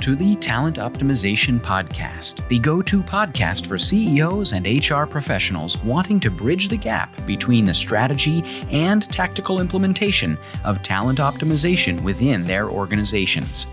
to the Talent Optimization Podcast, the go-to podcast for CEOs and HR professionals wanting to bridge the gap between the strategy and tactical implementation of talent optimization within their organizations.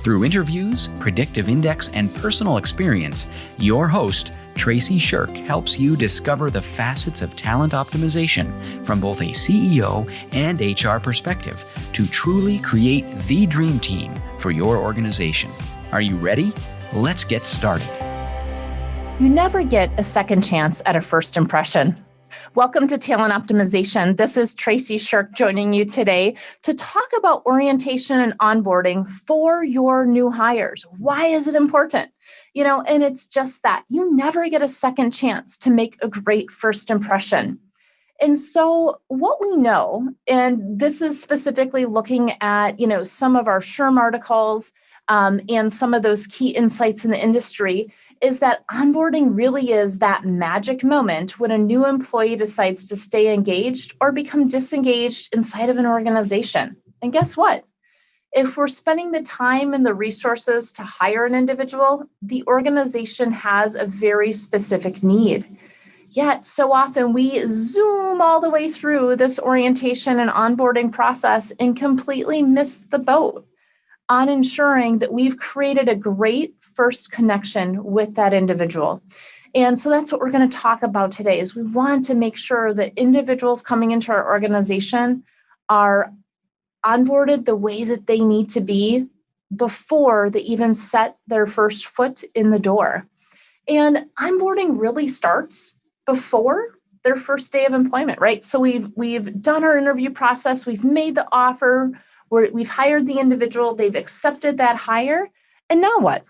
Through interviews, predictive index, and personal experience, your host, Tracy Shirk, helps you discover the facets of talent optimization from both a CEO and HR perspective to truly create the dream team for your organization. Are you ready? Let's get started. You never get a second chance at a first impression. Welcome to Talent Optimization. This is Tracy Shirk joining you today to talk about orientation and onboarding for your new hires. Why is it important? And it's just that you never get a second chance to make a great first impression. And so what we know, and this is specifically looking at, some of our SHRM articles and some of those key insights in the industry, is that onboarding really is that magic moment when a new employee decides to stay engaged or become disengaged inside of an organization. And guess what? If we're spending the time and the resources to hire an individual, the organization has a very specific need. Yet, so often we zoom all the way through this orientation and onboarding process and completely miss the boat on ensuring that we've created a great first connection with that individual. And so that's what we're going to talk about today is we want to make sure that individuals coming into our organization are onboarded the way that they need to be before they even set their first foot in the door. And onboarding really starts before their first day of employment, right? So we've done our interview process, we've made the offer, we've hired the individual, they've accepted that hire, and now what?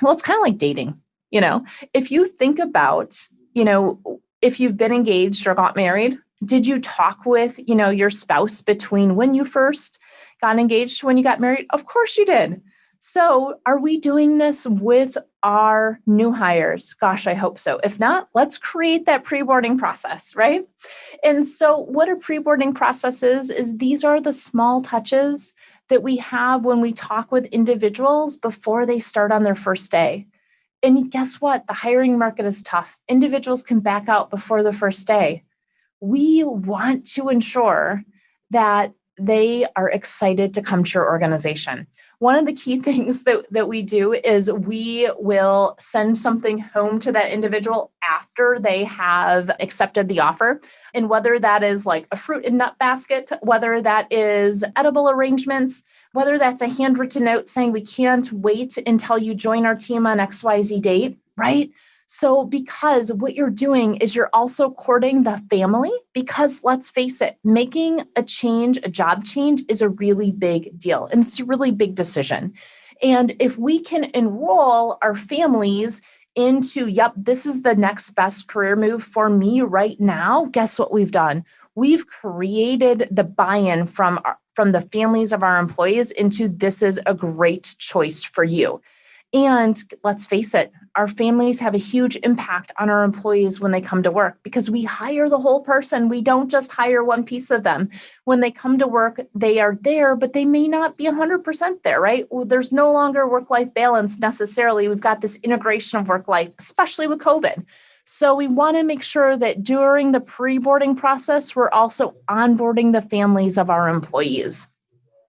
Well, it's kind of like dating. If you think about, if you've been engaged or got married, did you talk with, your spouse between when you first got engaged to when you got married? Of course you did. So are we doing this with our new hires? Gosh, I hope so. If not, let's create that pre-boarding process, right? And so what a pre-boarding process is these are the small touches that we have when we talk with individuals before they start on their first day. And guess what? The hiring market is tough. Individuals can back out before the first day. We want to ensure that they are excited to come to your organization. One of the key things that we do is we will send something home to that individual after they have accepted the offer. And whether that is like a fruit and nut basket, whether that is edible arrangements, whether that's a handwritten note saying we can't wait until you join our team on XYZ date, right? So because what you're doing is you're also courting the family, because let's face it, making a job change is a really big deal. And it's a really big decision. And if we can enroll our families into, this is the next best career move for me right now, guess what we've done? We've created the buy-in from the families of our employees into this is a great choice for you. And let's face it, our families have a huge impact on our employees when they come to work because we hire the whole person. We don't just hire one piece of them. When they come to work, they are there, but they may not be 100% there, right? Well, there's no longer work-life balance necessarily. We've got this integration of work-life, especially with COVID. So we want to make sure that during the pre-boarding process, we're also onboarding the families of our employees.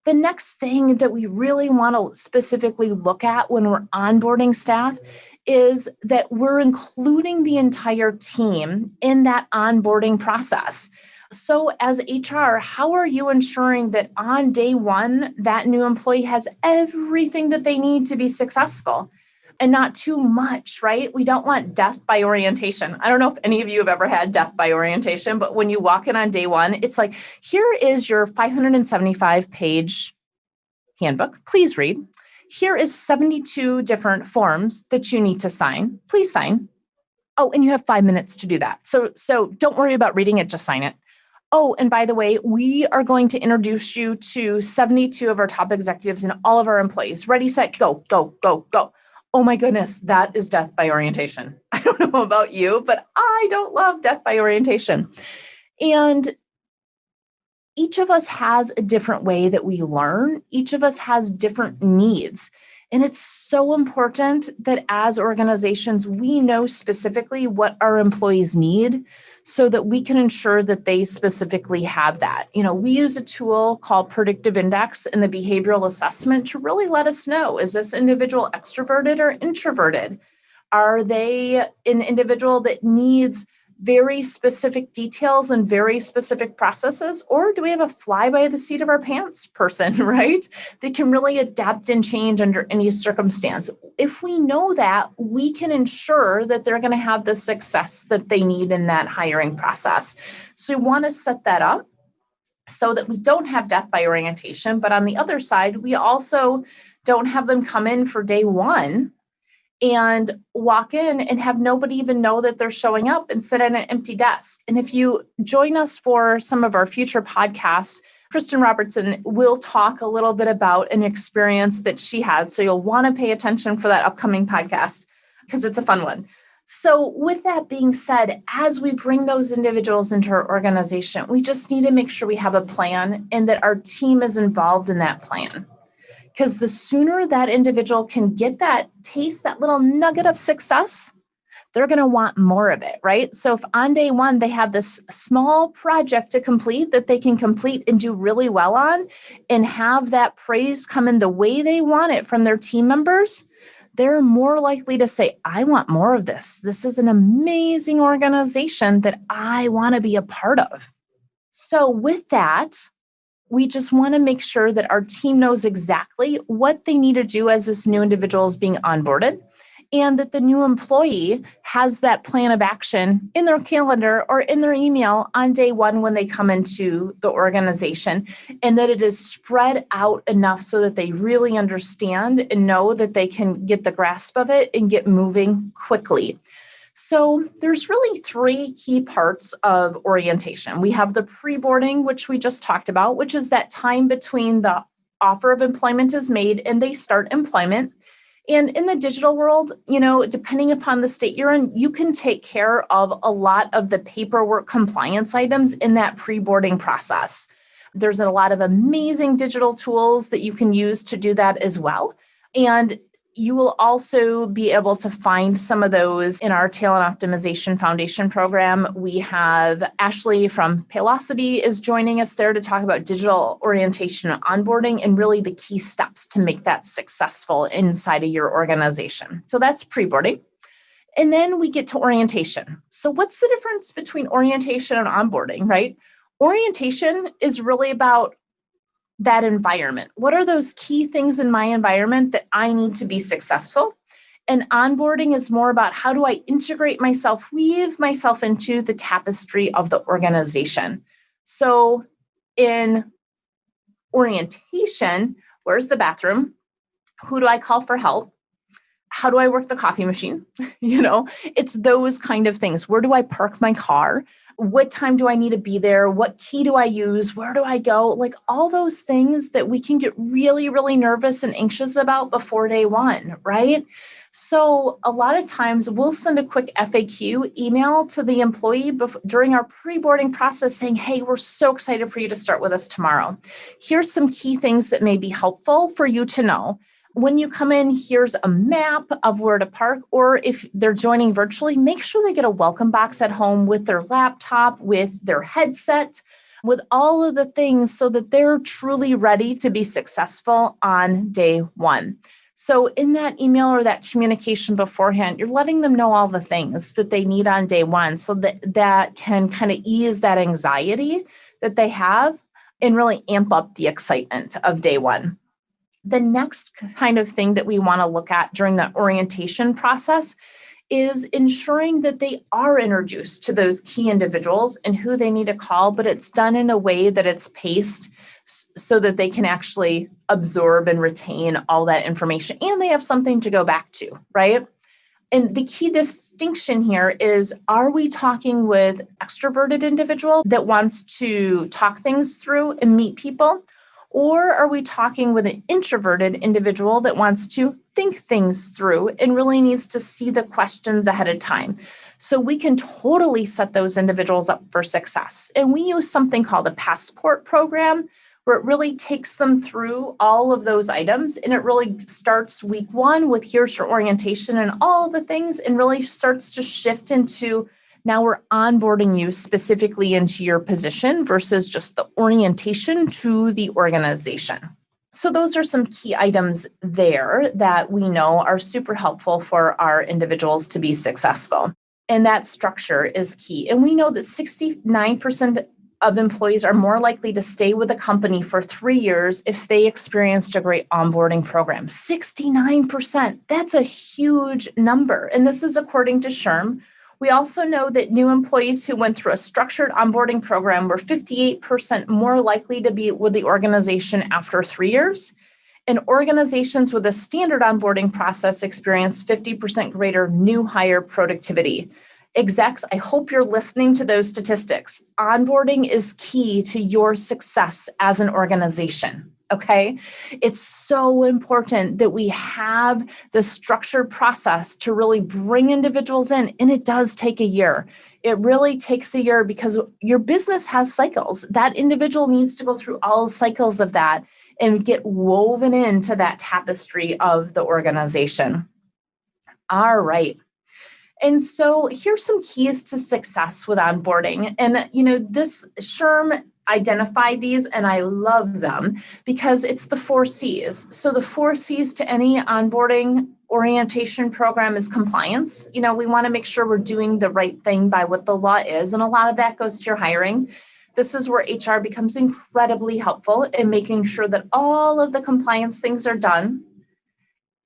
The next thing that we really want to specifically look at when we're onboarding staff is that we're including the entire team in that onboarding process. So as HR, how are you ensuring that on day one, that new employee has everything that they need to be successful? And not too much, right? We don't want death by orientation. I don't know if any of you have ever had death by orientation, but when you walk in on day one, it's like, here is your 575-page handbook. Please read. Here is 72 different forms that you need to sign. Please sign. Oh, and you have 5 minutes to do that. So don't worry about reading it, just sign it. Oh, and by the way, we are going to introduce you to 72 of our top executives and all of our employees. Ready, set, go, go, go, go. Oh my goodness, that is death by orientation. I don't know about you, but I don't love death by orientation. And each of us has a different way that we learn. Each of us has different needs. And it's so important that as organizations, we know specifically what our employees need so that we can ensure that they specifically have that. We use a tool called Predictive Index in the behavioral assessment to really let us know, is this individual extroverted or introverted? Are they an individual that needs very specific details and very specific processes? Or do we have a fly by the seat of our pants person, right? That can really adapt and change under any circumstance. If we know that, we can ensure that they're going to have the success that they need in that hiring process. So we want to set that up so that we don't have death by orientation. But on the other side, we also don't have them come in for day one and walk in and have nobody even know that they're showing up and sit at an empty desk. And if you join us for some of our future podcasts, Kristen Robertson will talk a little bit about an experience that she had. So you'll want to pay attention for that upcoming podcast because it's a fun one. So with that being said, as we bring those individuals into our organization, we just need to make sure we have a plan and that our team is involved in that plan. Because the sooner that individual can get that taste, that little nugget of success, they're going to want more of it, right? So if on day one, they have this small project to complete that they can complete and do really well on and have that praise come in the way they want it from their team members, they're more likely to say, I want more of this. This is an amazing organization that I want to be a part of. So with that, we just want to make sure that our team knows exactly what they need to do as this new individual is being onboarded, and that the new employee has that plan of action in their calendar or in their email on day one when they come into the organization, and that it is spread out enough so that they really understand and know that they can get the grasp of it and get moving quickly. So there's really three key parts of orientation. We have the pre-boarding, which we just talked about, which is that time between the offer of employment is made and they start employment. And in the digital world, depending upon the state you're in, you can take care of a lot of the paperwork compliance items in that pre-boarding process. There's a lot of amazing digital tools that you can use to do that as well. And you will also be able to find some of those in our Talent Optimization Foundation program. We have Ashley from Paylocity is joining us there to talk about digital orientation and onboarding and really the key steps to make that successful inside of your organization. So that's pre-boarding. And then we get to orientation. So what's the difference between orientation and onboarding, right? Orientation is really about that environment. What are those key things in my environment that I need to be successful? And onboarding is more about how do I integrate myself, weave myself into the tapestry of the organization. So in orientation, where's the bathroom? Who do I call for help? How do I work the coffee machine? It's those kind of things. Where do I park my car? What time do I need to be there? What key do I use? Where do I go? Like all those things that we can get really, really nervous and anxious about before day one, right? So a lot of times we'll send a quick FAQ email to the employee during our pre-boarding process saying, hey, we're so excited for you to start with us tomorrow. Here's some key things that may be helpful for you to know. When you come in, here's a map of where to park, or if they're joining virtually, make sure they get a welcome box at home with their laptop, with their headset, with all of the things so that they're truly ready to be successful on day one. So in that email or that communication beforehand, you're letting them know all the things that they need on day one so that can kind of ease that anxiety that they have and really amp up the excitement of day one. The next kind of thing that we want to look at during the orientation process is ensuring that they are introduced to those key individuals and who they need to call, but it's done in a way that it's paced so that they can actually absorb and retain all that information and they have something to go back to, right? And the key distinction here is, are we talking with extroverted individual that wants to talk things through and meet people? Or are we talking with an introverted individual that wants to think things through and really needs to see the questions ahead of time? So we can totally set those individuals up for success. And we use something called a passport program, where it really takes them through all of those items. And it really starts week one with here's your orientation and all the things, and really starts to shift into now we're onboarding you specifically into your position versus just the orientation to the organization. So those are some key items there that we know are super helpful for our individuals to be successful. And that structure is key. And we know that 69% of employees are more likely to stay with a company for 3 years if they experienced a great onboarding program. 69%, that's a huge number. And this is according to SHRM. We also know that new employees who went through a structured onboarding program were 58% more likely to be with the organization after 3 years. And organizations with a standard onboarding process experienced 50% greater new hire productivity. Execs, I hope you're listening to those statistics. Onboarding is key to your success as an organization. Okay. It's so important that we have the structured process to really bring individuals in. And it does take a year. It really takes a year because your business has cycles. That individual needs to go through all cycles of that and get woven into that tapestry of the organization. All right. And so here's some keys to success with onboarding. And, this SHRM identified these, and I love them because it's the 4 C's. So the 4 C's to any onboarding orientation program is compliance. We want to make sure we're doing the right thing by what the law is. And a lot of that goes to your hiring. This is where HR becomes incredibly helpful in making sure that all of the compliance things are done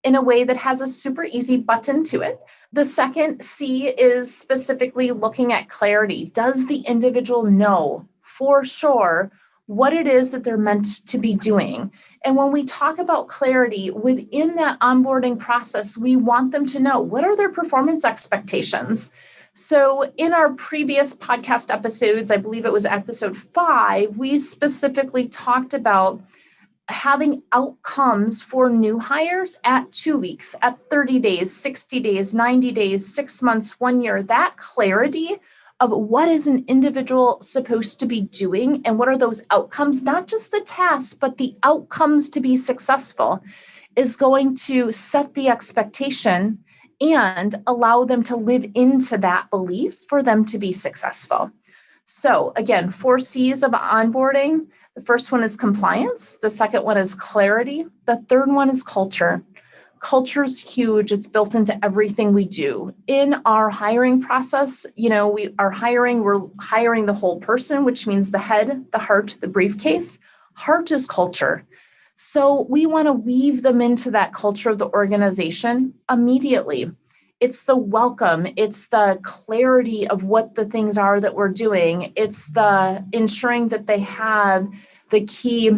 in a way that has a super easy button to it. The second C is specifically looking at clarity. Does the individual know for sure what it is that they're meant to be doing? And when we talk about clarity within that onboarding process, we want them to know what are their performance expectations. So in our previous podcast episodes, I believe it was episode 5, we specifically talked about having outcomes for new hires at 2 weeks, at 30 days, 60 days, 90 days, 6 months, 1 year. That clarity of what is an individual supposed to be doing and what are those outcomes, not just the tasks, but the outcomes to be successful, is going to set the expectation and allow them to live into that belief for them to be successful. So again, 4 C's of onboarding. The first one is compliance. The second one is clarity. The third one is culture. Culture is huge. It's built into everything we do. In our hiring process, we're hiring the whole person, which means the head, the heart, the briefcase. Heart is culture. So we want to weave them into that culture of the organization immediately. It's the welcome. It's the clarity of what the things are that we're doing. It's the ensuring that they have the key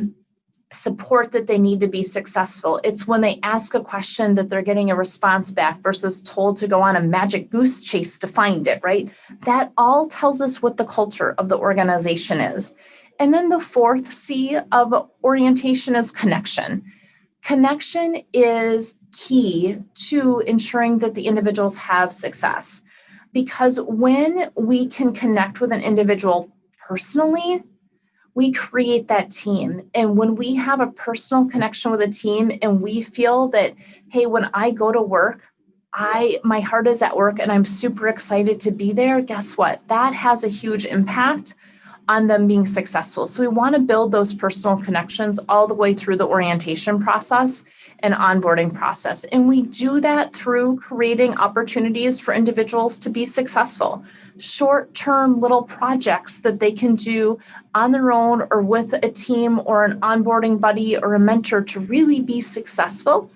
support that they need to be successful. It's when they ask a question that they're getting a response back versus told to go on a magic goose chase to find it, right? That all tells us what the culture of the organization is. And then the 4th C of orientation is connection. Connection is key to ensuring that the individuals have success, because when we can connect with an individual personally, we create that team. And when we have a personal connection with a team and we feel that, hey, when I go to work, my heart is at work and I'm super excited to be there, guess what? That has a huge impact on them being successful. So we want to build those personal connections all the way through the orientation process and onboarding process. And we do that through creating opportunities for individuals to be successful. Short-term little projects that they can do on their own or with a team or an onboarding buddy or a mentor to really be successful.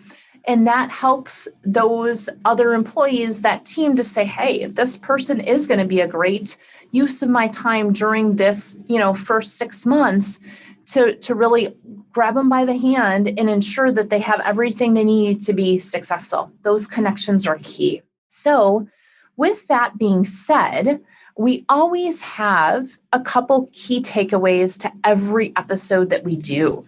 And that helps those other employees, that team, to say, hey, this person is going to be a great use of my time during this, first 6 months to really grab them by the hand and ensure that they have everything they need to be successful. Those connections are key. So with that being said, we always have a couple key takeaways to every episode that we do.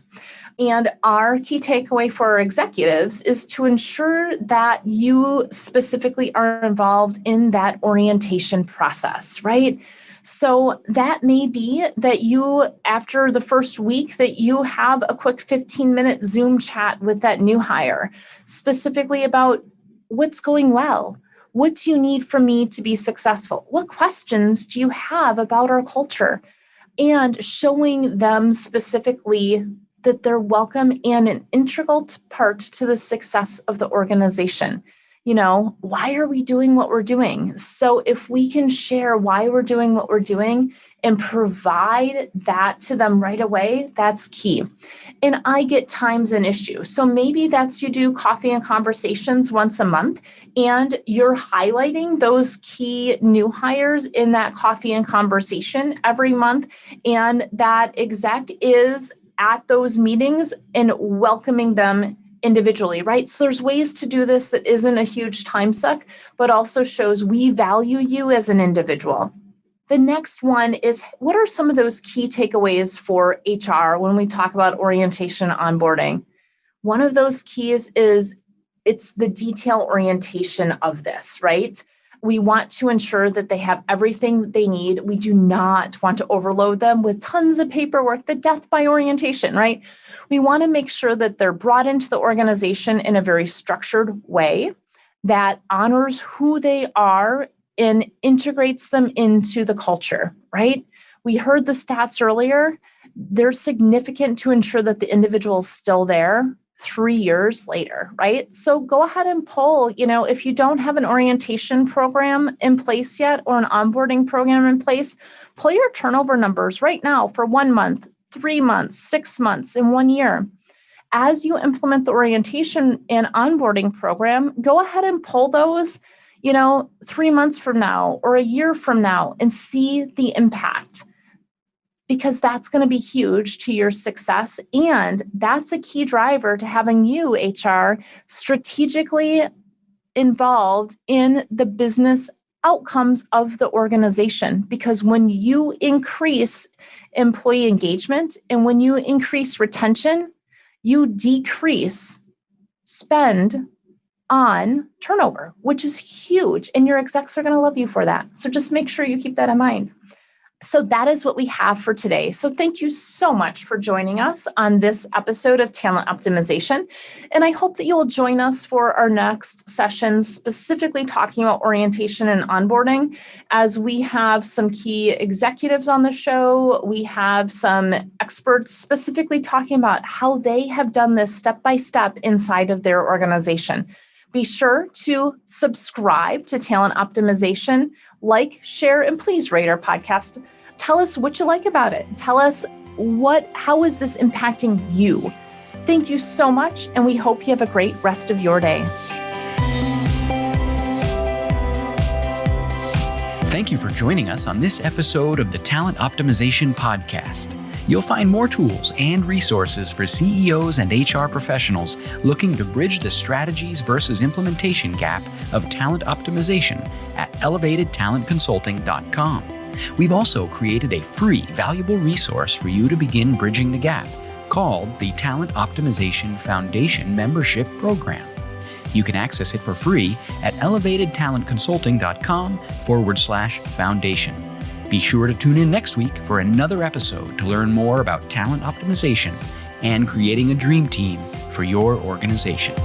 And our key takeaway for our executives is to ensure that you specifically are involved in that orientation process, right? So that may be that you, after the first week, that you have a quick 15-minute Zoom chat with that new hire, specifically about what's going well. What do you need from me to be successful? What questions do you have about our culture? And showing them specifically that they're welcome and an integral part to the success of the organization. Why are we doing what we're doing? So if we can share why we're doing what we're doing and provide that to them right away, that's key. And I get time's an issue. So maybe that's you do coffee and conversations once a month, and you're highlighting those key new hires in that coffee and conversation every month. And that exec is at those meetings and welcoming them individually, right? So there's ways to do this that isn't a huge time suck, but also shows we value you as an individual. The next one is, what are some of those key takeaways for HR when we talk about orientation onboarding? One of those keys is it's the detail orientation of this, right? We want to ensure that they have everything they need. We do not want to overload them with tons of paperwork, the death by orientation, right? We want to make sure that they're brought into the organization in a very structured way that honors who they are and integrates them into the culture, right? We heard the stats earlier. They're significant to ensure that the individual is still there 3 years later, right? So go ahead and poll, if you don't have an orientation program in place yet or an onboarding program in place, pull your turnover numbers right now for 1 month, 3 months, 6 months, and 1 year. As you implement the orientation and onboarding program, go ahead and pull those, 3 months from now or a year from now and see the impact, because that's going to be huge to your success. And that's a key driver to having you, HR, strategically involved in the business outcomes of the organization. Because when you increase employee engagement and when you increase retention, you decrease spend on turnover, which is huge. And your execs are going to love you for that. So just make sure you keep that in mind. So that is what we have for today. So thank you so much for joining us on this episode of Talent Optimization. And I hope that you'll join us for our next sessions, specifically talking about orientation and onboarding, as we have some key executives on the show. We have some experts specifically talking about how they have done this step by step inside of their organization. Be sure to subscribe to Talent Optimization, like, share, and please rate our podcast. Tell us what you like about it. Tell us how is this impacting you? Thank you so much, and we hope you have a great rest of your day. Thank you for joining us on this episode of the Talent Optimization Podcast. You'll find more tools and resources for CEOs and HR professionals looking to bridge the strategies versus implementation gap of talent optimization at elevatedtalentconsulting.com. We've also created a free, valuable resource for you to begin bridging the gap called the Talent Optimization Foundation Membership Program. You can access it for free at elevatedtalentconsulting.com/foundation. Be sure to tune in next week for another episode to learn more about talent optimization and creating a dream team for your organization.